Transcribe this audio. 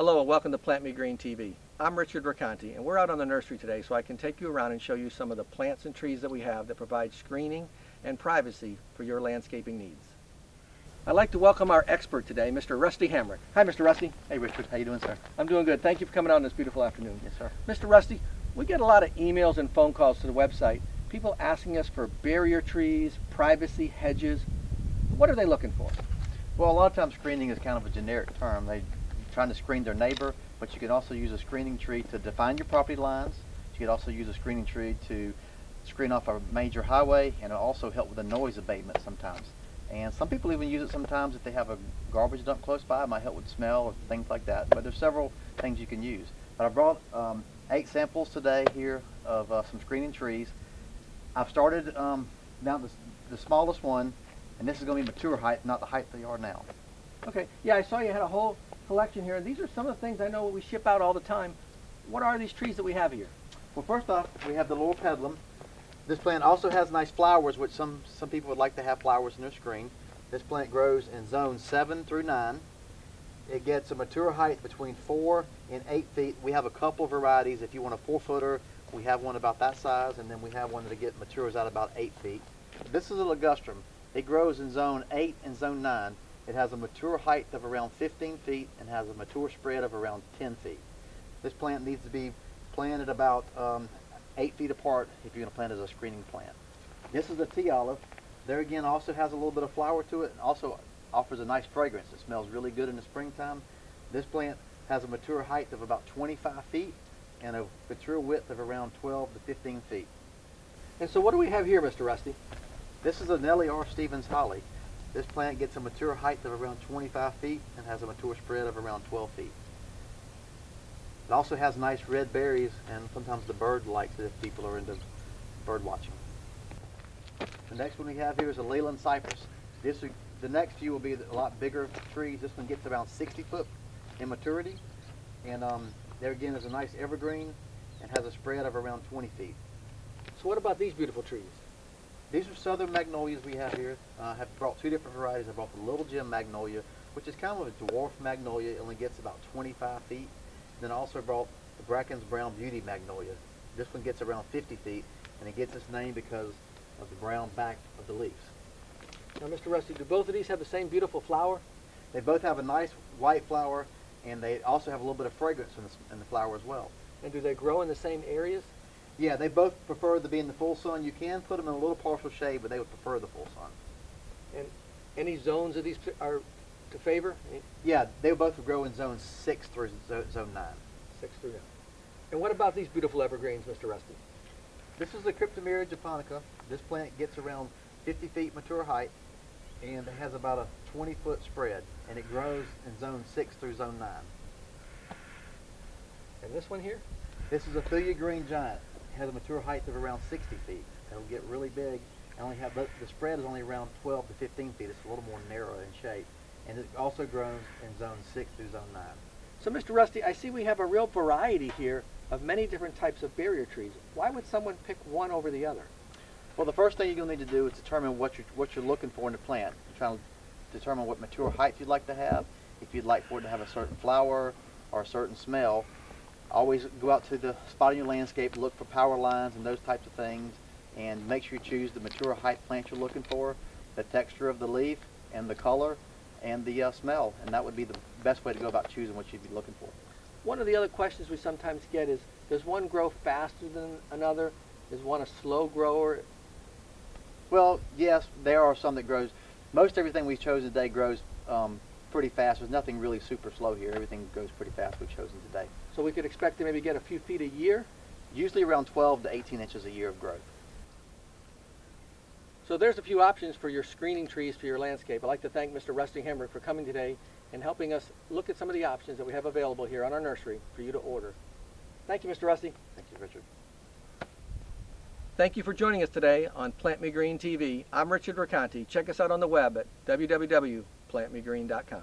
Hello and welcome to Plant Me Green TV. I'm Richard Roccanti and we're out on the nursery today so I can take you around and show you some of the plants and trees that we have that provide screening and privacy for your landscaping needs. I'd like to welcome our expert today, Mr. Rusty Hamrick. Hi, Mr. Rusty. Hey, Richard. How you doing, sir? I'm doing good. Thank you for coming on this beautiful afternoon. Yes, sir. Mr. Rusty, we get a lot of emails and phone calls to the website. People asking us for barrier trees, privacy, hedges. What are they looking for? Well, a lot of times screening is kind of a generic term. They're trying to screen their neighbor, but you can also use a screening tree to define your property lines. You could also use a screening tree to screen off a major highway, and it'll also help with the noise abatement sometimes. And some people even use it sometimes if they have a garbage dump close by. It might help with smell or things like that. But there's several things you can use. But I brought 8 samples today here of some screening trees. I've started down the smallest one, and this is going to be mature height, not the height they are now. Okay, yeah, I saw you had a whole collection here. These are some of the things I know we ship out all the time. What are these trees that we have here? Well, first off, we have the Loropetalum. This plant also has nice flowers, which some people would like to have flowers in their screen. This plant grows in zones 7 through 9. It gets a mature height between 4 and 8 feet. We have a couple of varieties. If you want a 4-footer, we have one about that size, and then we have one that matures out about 8 feet. This is a Ligustrum. It grows in zone 8 and zone 9. It has a mature height of around 15 feet and has a mature spread of around 10 feet. This plant needs to be planted about 8 feet apart if you're going to plant it as a screening plant. This is a tea olive. There again also has a little bit of flower to it and also offers a nice fragrance. It smells really good in the springtime. This plant has a mature height of about 25 feet and a mature width of around 12 to 15 feet. And so what do we have here, Mr. Rusty? This is a Nellie R Stevens holly. This plant gets a mature height of around 25 feet and has a mature spread of around 12 feet. It also has nice red berries, and sometimes the bird likes it if people are into bird watching. The next one we have here is a Leyland Cypress. The next few will be a lot bigger trees. This one gets around 60 foot in maturity, and there again is a nice evergreen and has a spread of around 20 feet. So what about these beautiful trees? These are southern magnolias we have here. I have brought 2 different varieties. I brought the little Gem Magnolia, which is kind of a dwarf magnolia. It only gets about 25 feet. Then I also brought the Bracken Brown Magnolia. This one gets around 50 feet, and it gets its name because of the brown back of the leaves. Now, Mr. Rusty, do both of these have the same beautiful flower? They both have a nice white flower, and they also have a little bit of fragrance in the flower as well. And do they grow in the same areas? Yeah, they both prefer to be in the full sun. You can put them in a little partial shade, but they would prefer the full sun. And any zones of these are to favor? Yeah, they both grow in zone 6 through zone 9. 6 through 9. And what about these beautiful evergreens, Mr. Rusty? This is the Cryptomeria Japonica. This plant gets around 50 feet mature height, and it has about a 20-foot spread, and it grows in zone 6 through zone 9. And this one here? This is a Thuja Green Giant. It has a mature height of around 60 feet. It'll get really big. The spread is only around 12 to 15 feet. It's a little more narrow in shape. And it also grows in zone 6 through zone 9. So, Mr. Rusty, I see we have a real variety here of many different types of barrier trees. Why would someone pick one over the other? Well, the first thing you're going to need to do is determine what you're looking for in the plant. You're trying to determine what mature height you'd like to have, if you'd like for it to have a certain flower or a certain smell. Always go out to the spot in your landscape, look for power lines and those types of things, and make sure you choose the mature height plant you're looking for, the texture of the leaf, and the color, and the smell. And that would be the best way to go about choosing what you'd be looking for. One of the other questions we sometimes get is, does one grow faster than another? Is one a slow grower? Well, yes, there are some that grows. Most everything we've chosen today grows pretty fast. There's nothing really super slow here. Everything goes pretty fast we've chosen today. So we could expect to maybe get a few feet a year? Usually around 12 to 18 inches a year of growth. So there's a few options for your screening trees for your landscape. I'd like to thank Mr. Rusty Hamrick for coming today and helping us look at some of the options that we have available here on our nursery for you to order. Thank you, Mr. Rusty. Thank you, Richard. Thank you for joining us today on Plant Me Green TV. I'm Richard Roccanti. Check us out on the web at www.plantmegreen.com.